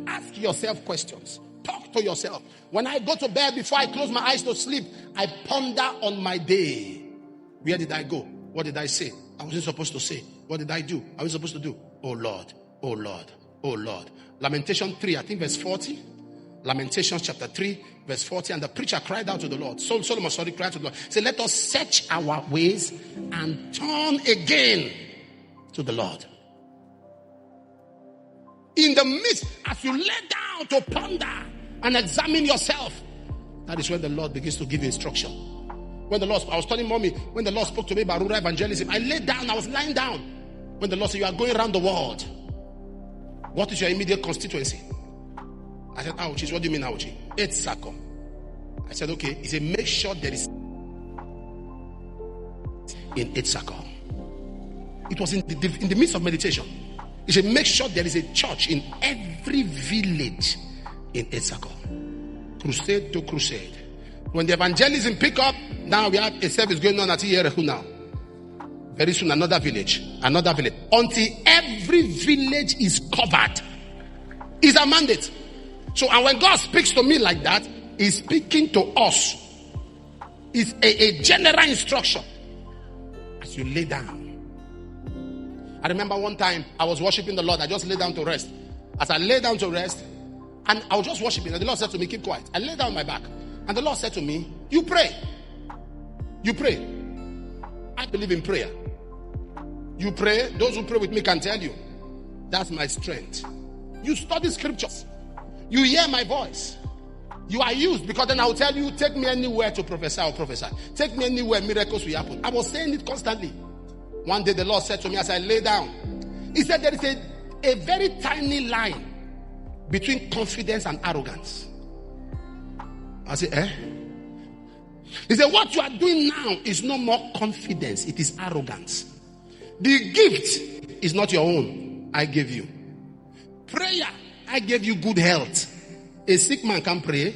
Ask yourself questions. Talk to yourself. When I go to bed, before I close my eyes to sleep, I ponder on my day. Where did I go? What did I say? I wasn't supposed to say. What did I do? I was supposed to do. Oh Lord, oh Lord, oh Lord. Lamentation 3, I think verse 40. Lamentations chapter 3, verse 40. And the preacher cried out to the Lord. Solomon cried to the Lord. Say, let us search our ways and turn again to the Lord. In the midst, as you lay down to ponder and examine yourself, that is when the Lord begins to give you instruction. When the Lord, I was telling mommy, when the Lord spoke to me about rural evangelism, I laid down, I was lying down. When the Lord said, you are going around the world. What is your immediate constituency? I said, ouchies, what do you mean, ouchie? 8 circle. I said, okay. He said, make sure there is in 8 circle. It was in the midst of meditation. He said, make sure there is a church in every village in 8 circle. Crusade to crusade. When the evangelism pick up, now we have a service going on at Arrog now. Very soon, another village. Until every village is covered. It's a mandate. So, and when God speaks to me like that, He's speaking to us. It's a general instruction. As you lay down. I remember one time I was worshiping the Lord. I just lay down to rest. As I lay down to rest, and I was just worshiping, and the Lord said to me, keep quiet. I lay down my back. And the Lord said to me, you pray. You pray. I believe in prayer. You pray. Those who pray with me can tell you. That's my strength. You study scriptures. You hear my voice. You are used, because then I will tell you, take me anywhere to prophesy or prophesy. Take me anywhere miracles will happen. I was saying it constantly. One day the Lord said to me as I lay down, He said there is a very tiny line between confidence and arrogance. I said, He said, what you are doing now is no more confidence, it is arrogance. The gift is not your own. I gave you. Prayer, I gave you good health. A sick man can pray.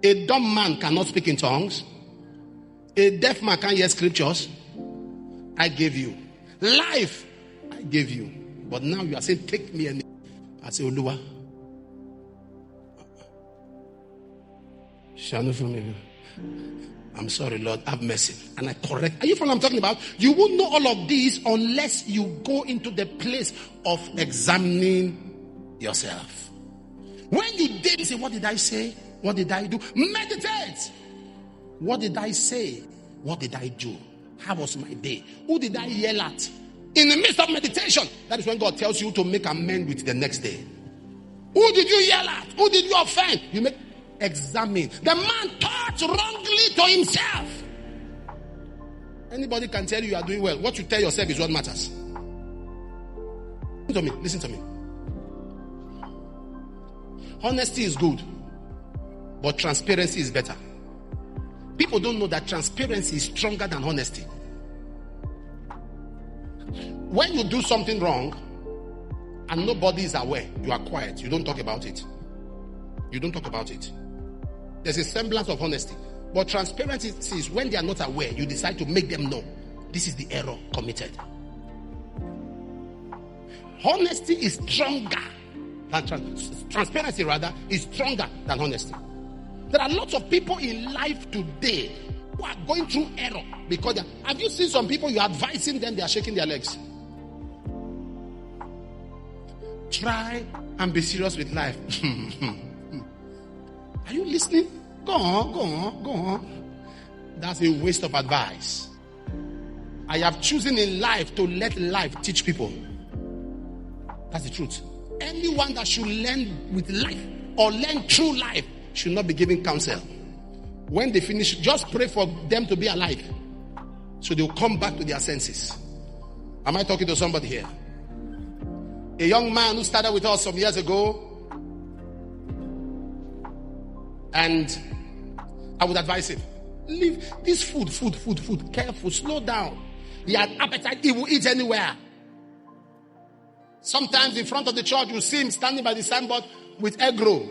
A dumb man cannot speak in tongues. A deaf man can't hear scriptures. I gave you. Life, I gave you. But now you are saying, take me and I say, Oluwa. I'm sorry, Lord, have mercy. And I correct. Are you from what I'm talking about? You won't know all of this unless you go into the place of examining yourself. When you did say, what did I say? What did I do? Meditate. What did I say? What did I do? How was my day? Who did I yell at? In the midst of meditation, that is when God tells you to make amends with the next day. Who did you yell at? Who did you offend? You make examine. The man thought wrongly to himself. Anybody can tell you are doing well. What you tell yourself is what matters. Listen to me. Honesty is good, but transparency is better. People don't know that transparency is stronger than honesty. When you do something wrong and nobody is aware, you are quiet. You don't talk about it. You don't talk about it. There's a semblance of honesty. But transparency is when they are not aware, you decide to make them know this is the error committed. Honesty is stronger than transparency rather is stronger than honesty. There are lots of people in life today who are going through error because have you seen some people, you're advising them, they are shaking their legs. Try and be serious with life. Are you listening? Go on. That's a waste of advice. I have chosen in life to let life teach people. That's the truth. Anyone that should learn with life or learn through life should not be giving counsel. When they finish, just pray for them to be alive, so they'll come back to their senses. Am I talking to somebody here? A young man who started with us some years ago, and I would advise him, leave this food, careful, slow down. He had appetite, he will eat anywhere. Sometimes in front of the church, you see him standing by the signboard with egg roll.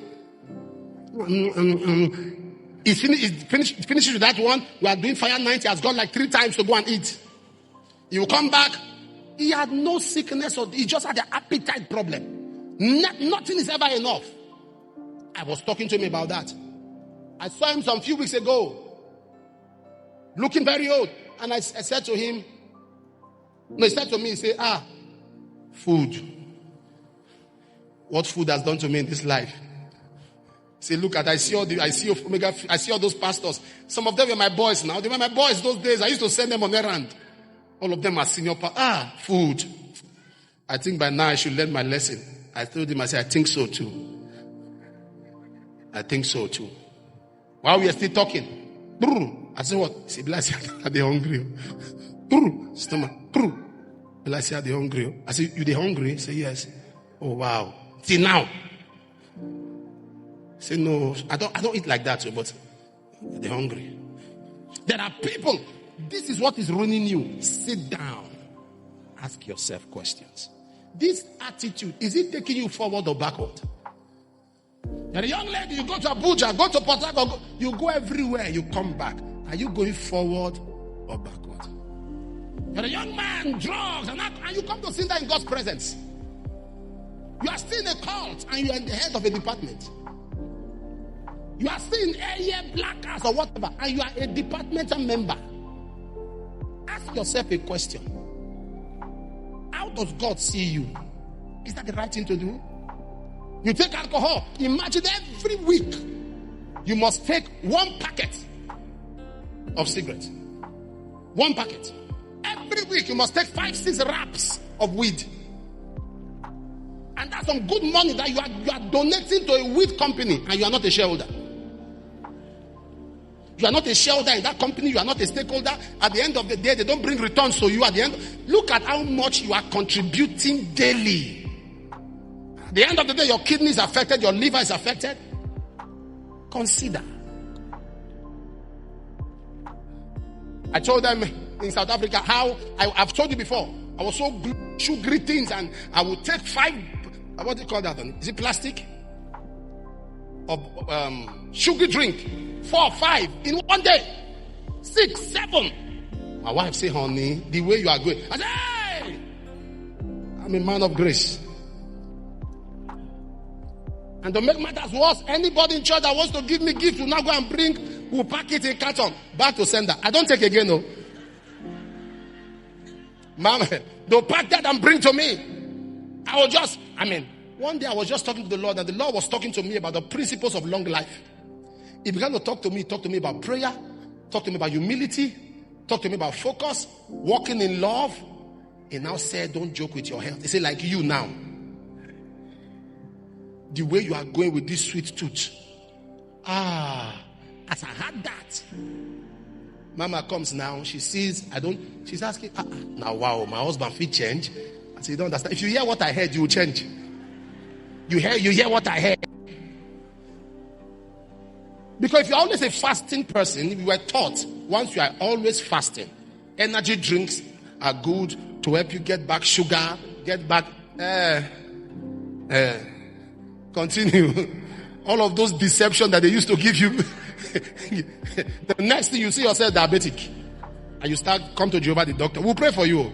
He finishes with that one. We are doing fire 90. He has gone like 3 times to go and eat. He will come back. He had no sickness, or he just had an appetite problem. Nothing is ever enough. I was talking to him about that. I saw him some few weeks ago, looking very old. And I said to him, no, he said to me, he said, food. What food has done to me in this life? Say, look at, I see all those pastors. Some of them were my boys now. They were my boys those days. I used to send them on errand. All of them are senior food. I think by now I should learn my lesson. I told him, I said, I think so too. While we are still talking, I said, what? He said, bless you, are they hungry? Stomach. Bless you, are they hungry? I said, you they hungry? He said, yes. Oh, wow. See now. Say no, I don't eat like that, but they're hungry. There are people, this is what is ruining you. Sit down. Ask yourself questions. This attitude, is it taking you forward or backward? You're a young lady, you go to Abuja, go to Port Harcourt, you go everywhere, you come back. Are you going forward or backward? You're a young man, drugs, and you come to sit there in God's presence. You are still in a cult and you are in the head of a department. You are still in a black house or whatever, and you are a departmental member. Ask yourself a question. How does God see you? Is that the right thing to do? You take alcohol. Imagine every week you must take 1 packet of cigarettes. 1 packet. Every week you must take 5-6 wraps of weed. And that's some good money that you are donating to a weed company, and you are not a shareholder. You are not a shareholder in that company. You are not a stakeholder. At the end of the day, they don't bring returns. So you at the end, look at how much you are contributing daily. At the end of the day, your kidney is affected. Your liver is affected. Consider. I told them in South Africa how I've told you before. I was so sugary things, and I would take 5. What do you call that? Is it plastic? Of sugar drink. 4, 5 in one day. 6, 7. My wife say, honey, the way you are going. I say, hey, I'm a man of grace. And to make matters worse, anybody in church that wants to give me gift will now go and bring, will pack it in carton back to sender. I don't take again, no. Mama, they'll pack that and bring to me. One day I was just talking to the Lord, and the Lord was talking to me about the principles of long life. He began to talk to me about prayer, talk to me about humility, talk to me about focus, walking in love. He now said, don't joke with your health. He said, like you now. The way you are going with this sweet tooth. As I had that. Mama comes now, she sees, she's asking, now wow, my husband feel change. I said, you don't understand. If you hear what I heard, you will change. You hear what I heard. Because if you're always a fasting person, we were taught once you are always fasting, energy drinks are good to help you get back sugar, get back, continue. All of those deception that they used to give you. The next thing you see yourself diabetic, and you come to Jehovah the doctor. We'll pray for you.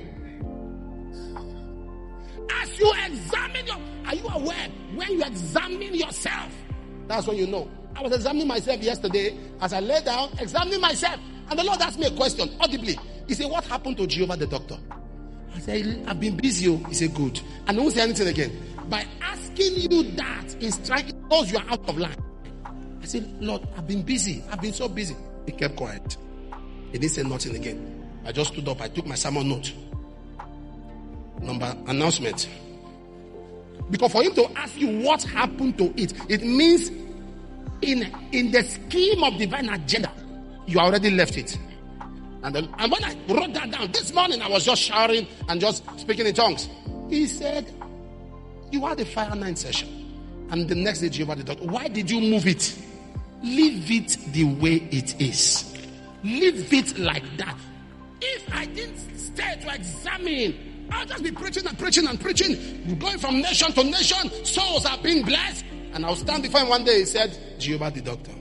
As you examine are you aware when you examine yourself? That's when you know. I was examining myself yesterday as I lay down, examining myself. And the Lord asked me a question audibly. He said, what happened to Jehovah the doctor? I said, I've been busy. He said, good. And I won't say anything again. By asking you that, it knows you are out of line. I said, Lord, I've been busy. I've been so busy. He kept quiet. He didn't say nothing again. I just stood up. I took my sermon note. Announcement. Because for him to ask you what happened to it, it means in the scheme of divine agenda, you already left it. And when I wrote that down, this morning I was just shouting and just speaking in tongues. He said, you had a fire 9 session. And the next day, Jehovah the doctor, why did you move it? Leave it the way it is. Leave it like that. If I didn't stay to examine, I'll just be preaching and preaching and preaching. You're going from nation to nation. Souls are being blessed. And I'll stand before him one day. He said, Jehovah the doctor.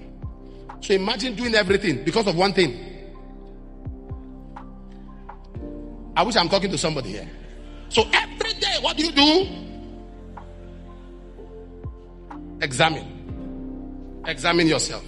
So imagine doing everything because of one thing. I wish I'm talking to somebody here. So every day, what do? Examine yourself.